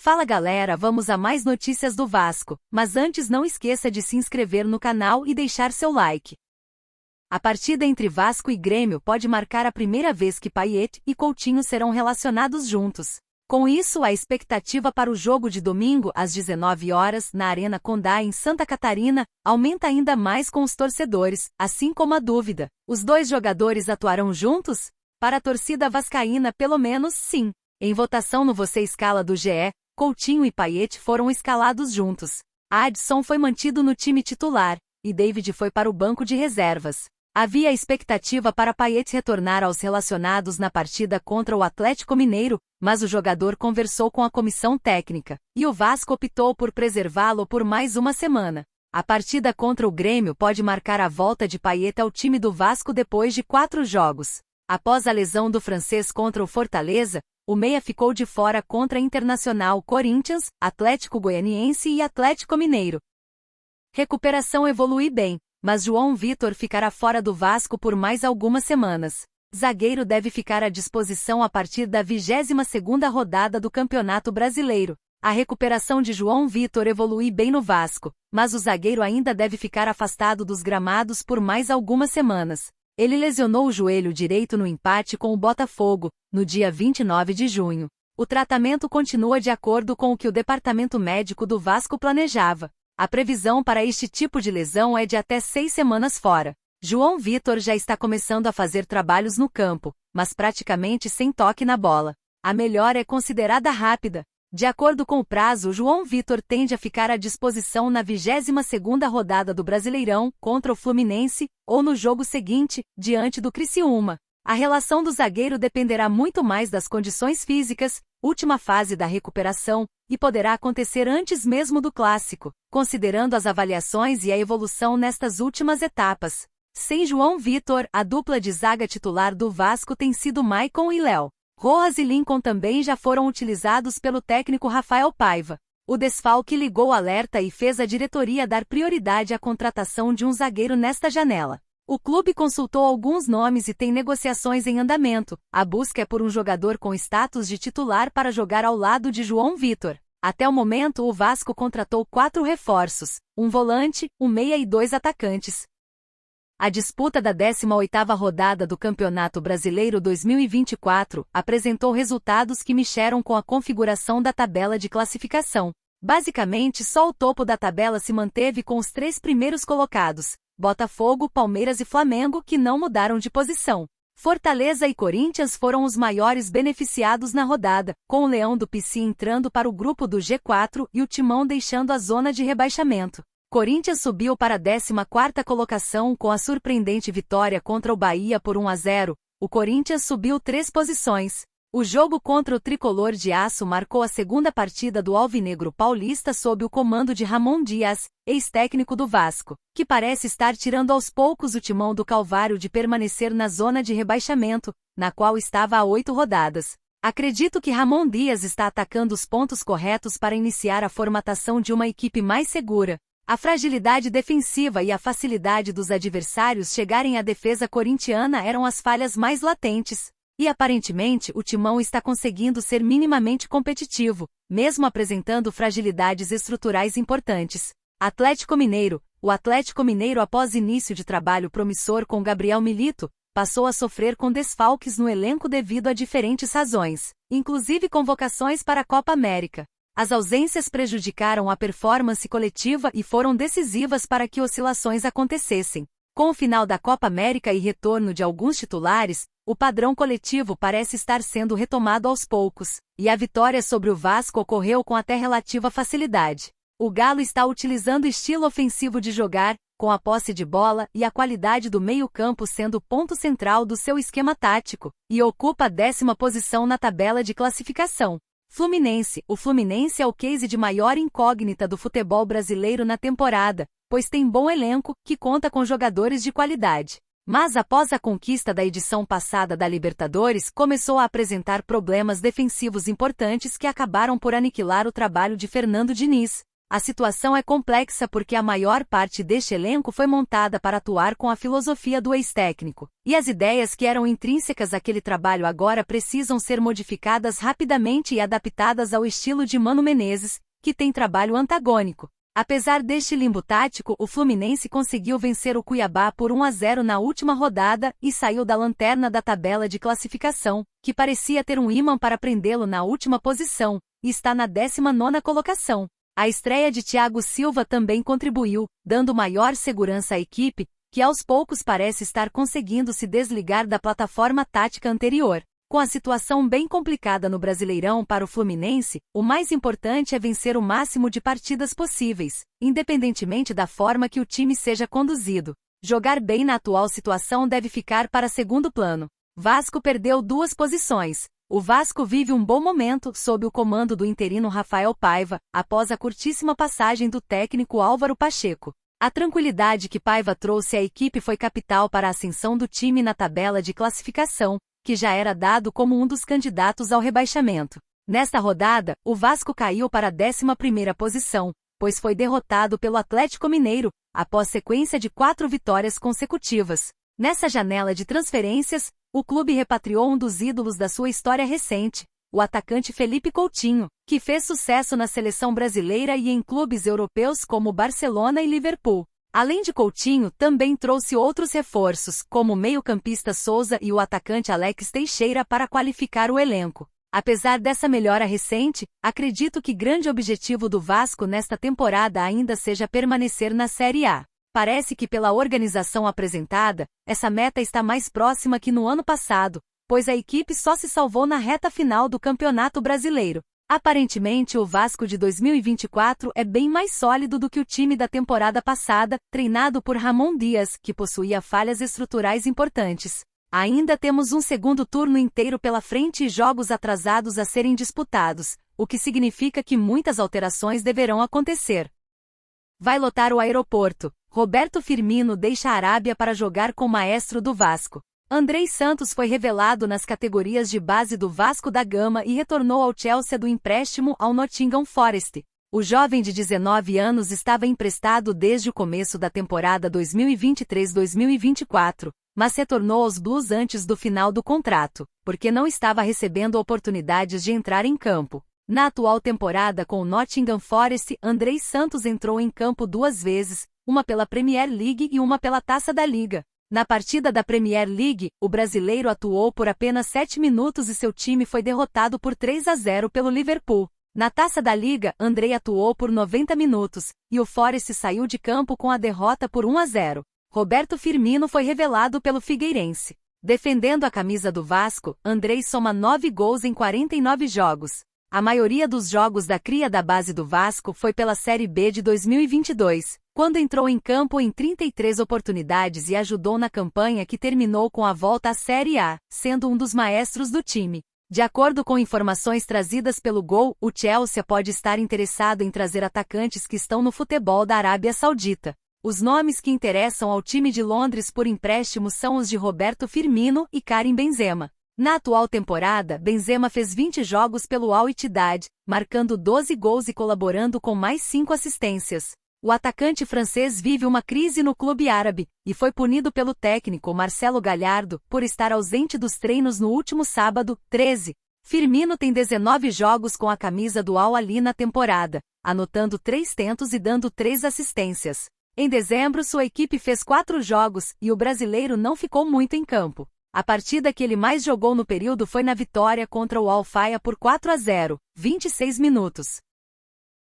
Fala galera, vamos a mais notícias do Vasco, mas antes não esqueça de se inscrever no canal e deixar seu like. A partida entre Vasco e Grêmio pode marcar a primeira vez que Payet e Coutinho serão relacionados juntos. Com isso, a expectativa para o jogo de domingo às 19 horas na Arena Condá em Santa Catarina aumenta ainda mais com os torcedores, assim como a dúvida: os dois jogadores atuarão juntos? Para a torcida vascaína, pelo menos sim. Em votação no Você Escala do GE, Coutinho e Payet foram escalados juntos. Adson foi mantido no time titular, e David foi para o banco de reservas. Havia expectativa para Payet retornar aos relacionados na partida contra o Atlético Mineiro, mas o jogador conversou com a comissão técnica, e o Vasco optou por preservá-lo por mais uma semana. A partida contra o Grêmio pode marcar a volta de Payet ao time do Vasco depois de 4 jogos. Após a lesão do francês contra o Fortaleza, o meia ficou de fora contra Internacional, Corinthians, Atlético Goianiense e Atlético Mineiro. Recuperação evolui bem, mas João Vitor ficará fora do Vasco por mais algumas semanas. Zagueiro deve ficar à disposição a partir da 22ª rodada do Campeonato Brasileiro. A recuperação de João Vitor evolui bem no Vasco, mas o zagueiro ainda deve ficar afastado dos gramados por mais algumas semanas. Ele lesionou o joelho direito no empate com o Botafogo, no dia 29 de junho. O tratamento continua de acordo com o que o departamento médico do Vasco planejava. A previsão para este tipo de lesão é de até 6 semanas fora. João Vitor já está começando a fazer trabalhos no campo, mas praticamente sem toque na bola. A melhora é considerada rápida. De acordo com o prazo, João Vitor tende a ficar à disposição na 22ª rodada do Brasileirão, contra o Fluminense, ou no jogo seguinte, diante do Criciúma. A relação do zagueiro dependerá muito mais das condições físicas, última fase da recuperação, e poderá acontecer antes mesmo do clássico, considerando as avaliações e a evolução nestas últimas etapas. Sem João Vitor, a dupla de zaga titular do Vasco tem sido Maicon e Léo. Rojas e Lincoln também já foram utilizados pelo técnico Rafael Paiva. O desfalque ligou o alerta e fez a diretoria dar prioridade à contratação de um zagueiro nesta janela. O clube consultou alguns nomes e tem negociações em andamento. A busca é por um jogador com status de titular para jogar ao lado de João Vitor. Até o momento, o Vasco contratou 4 reforços, um volante, um meia e 2 atacantes. A disputa da 18ª rodada do Campeonato Brasileiro 2024 apresentou resultados que mexeram com a configuração da tabela de classificação. Basicamente, só o topo da tabela se manteve com os 3 primeiros colocados, Botafogo, Palmeiras e Flamengo, que não mudaram de posição. Fortaleza e Corinthians foram os maiores beneficiados na rodada, com o Leão do Pici entrando para o grupo do G4 e o Timão deixando a zona de rebaixamento. Corinthians subiu para a 14ª colocação com a surpreendente vitória contra o Bahia por 1-0. O Corinthians subiu 3 posições. O jogo contra o Tricolor de Aço marcou a segunda partida do Alvinegro Paulista sob o comando de Ramon Dias, ex-técnico do Vasco, que parece estar tirando aos poucos o Timão do Calvário de permanecer na zona de rebaixamento, na qual estava há 8 rodadas. Acredito que Ramon Dias está atacando os pontos corretos para iniciar a formatação de uma equipe mais segura. A fragilidade defensiva e a facilidade dos adversários chegarem à defesa corintiana eram as falhas mais latentes. E aparentemente o Timão está conseguindo ser minimamente competitivo, mesmo apresentando fragilidades estruturais importantes. Atlético Mineiro. O Atlético Mineiro, após início de trabalho promissor com Gabriel Milito, passou a sofrer com desfalques no elenco devido a diferentes razões, inclusive convocações para a Copa América. As ausências prejudicaram a performance coletiva e foram decisivas para que oscilações acontecessem. Com o final da Copa América e retorno de alguns titulares, o padrão coletivo parece estar sendo retomado aos poucos, e a vitória sobre o Vasco ocorreu com até relativa facilidade. O Galo está utilizando o estilo ofensivo de jogar, com a posse de bola e a qualidade do meio-campo sendo o ponto central do seu esquema tático, e ocupa a 10ª posição na tabela de classificação. Fluminense. O Fluminense é o case de maior incógnita do futebol brasileiro na temporada, pois tem bom elenco, que conta com jogadores de qualidade. Mas após a conquista da edição passada da Libertadores, começou a apresentar problemas defensivos importantes que acabaram por aniquilar o trabalho de Fernando Diniz. A situação é complexa porque a maior parte deste elenco foi montada para atuar com a filosofia do ex-técnico, e as ideias que eram intrínsecas àquele trabalho agora precisam ser modificadas rapidamente e adaptadas ao estilo de Mano Menezes, que tem trabalho antagônico. Apesar deste limbo tático, o Fluminense conseguiu vencer o Cuiabá por 1-0 na última rodada e saiu da lanterna da tabela de classificação, que parecia ter um ímã para prendê-lo na última posição, e está na 19ª colocação. A estreia de Thiago Silva também contribuiu, dando maior segurança à equipe, que aos poucos parece estar conseguindo se desligar da plataforma tática anterior. Com a situação bem complicada no Brasileirão para o Fluminense, o mais importante é vencer o máximo de partidas possíveis, independentemente da forma que o time seja conduzido. Jogar bem na atual situação deve ficar para segundo plano. Vasco perdeu 2 posições. O Vasco vive um bom momento sob o comando do interino Rafael Paiva, após a curtíssima passagem do técnico Álvaro Pacheco. A tranquilidade que Paiva trouxe à equipe foi capital para a ascensão do time na tabela de classificação, que já era dado como um dos candidatos ao rebaixamento. Nesta rodada, o Vasco caiu para a 11ª posição, pois foi derrotado pelo Atlético Mineiro, após sequência de 4 vitórias consecutivas. Nessa janela de transferências, o clube repatriou um dos ídolos da sua história recente, o atacante Felipe Coutinho, que fez sucesso na seleção brasileira e em clubes europeus como Barcelona e Liverpool. Além de Coutinho, também trouxe outros reforços, como o meio-campista Souza e o atacante Alex Teixeira para qualificar o elenco. Apesar dessa melhora recente, acredito que grande objetivo do Vasco nesta temporada ainda seja permanecer na Série A. Parece que pela organização apresentada, essa meta está mais próxima que no ano passado, pois a equipe só se salvou na reta final do Campeonato Brasileiro. Aparentemente o Vasco de 2024 é bem mais sólido do que o time da temporada passada, treinado por Ramon Dias, que possuía falhas estruturais importantes. Ainda temos um segundo turno inteiro pela frente e jogos atrasados a serem disputados, o que significa que muitas alterações deverão acontecer. Vai lotar o aeroporto. Roberto Firmino deixa a Arábia para jogar com o maestro do Vasco. Andrei Santos foi revelado nas categorias de base do Vasco da Gama e retornou ao Chelsea do empréstimo ao Nottingham Forest. O jovem de 19 anos estava emprestado desde o começo da temporada 2023-2024, mas retornou aos Blues antes do final do contrato, porque não estava recebendo oportunidades de entrar em campo. Na atual temporada com o Nottingham Forest, Andrei Santos entrou em campo 2 vezes, uma pela Premier League e uma pela Taça da Liga. Na partida da Premier League, o brasileiro atuou por apenas 7 minutos e seu time foi derrotado por 3-0 pelo Liverpool. Na Taça da Liga, Andrei atuou por 90 minutos, e o Forest saiu de campo com a derrota por 1-0. Roberto Firmino foi revelado pelo Figueirense. Defendendo a camisa do Vasco, Andrei soma 9 gols em 49 jogos. A maioria dos jogos da cria da base do Vasco foi pela Série B de 2022, quando entrou em campo em 33 oportunidades e ajudou na campanha que terminou com a volta à Série A, sendo um dos maestros do time. De acordo com informações trazidas pelo Gol, o Chelsea pode estar interessado em trazer atacantes que estão no futebol da Arábia Saudita. Os nomes que interessam ao time de Londres por empréstimo são os de Roberto Firmino e Karim Benzema. Na atual temporada, Benzema fez 20 jogos pelo Al Ittihad, marcando 12 gols e colaborando com mais 5 assistências. O atacante francês vive uma crise no clube árabe, e foi punido pelo técnico Marcelo Gallardo por estar ausente dos treinos no último sábado, 13. Firmino tem 19 jogos com a camisa do Al Ahly na temporada, anotando 3 tentos e dando 3 assistências. Em dezembro sua equipe fez 4 jogos, e o brasileiro não ficou muito em campo. A partida que ele mais jogou no período foi na vitória contra o Al Fayha por 4-0, 26 minutos.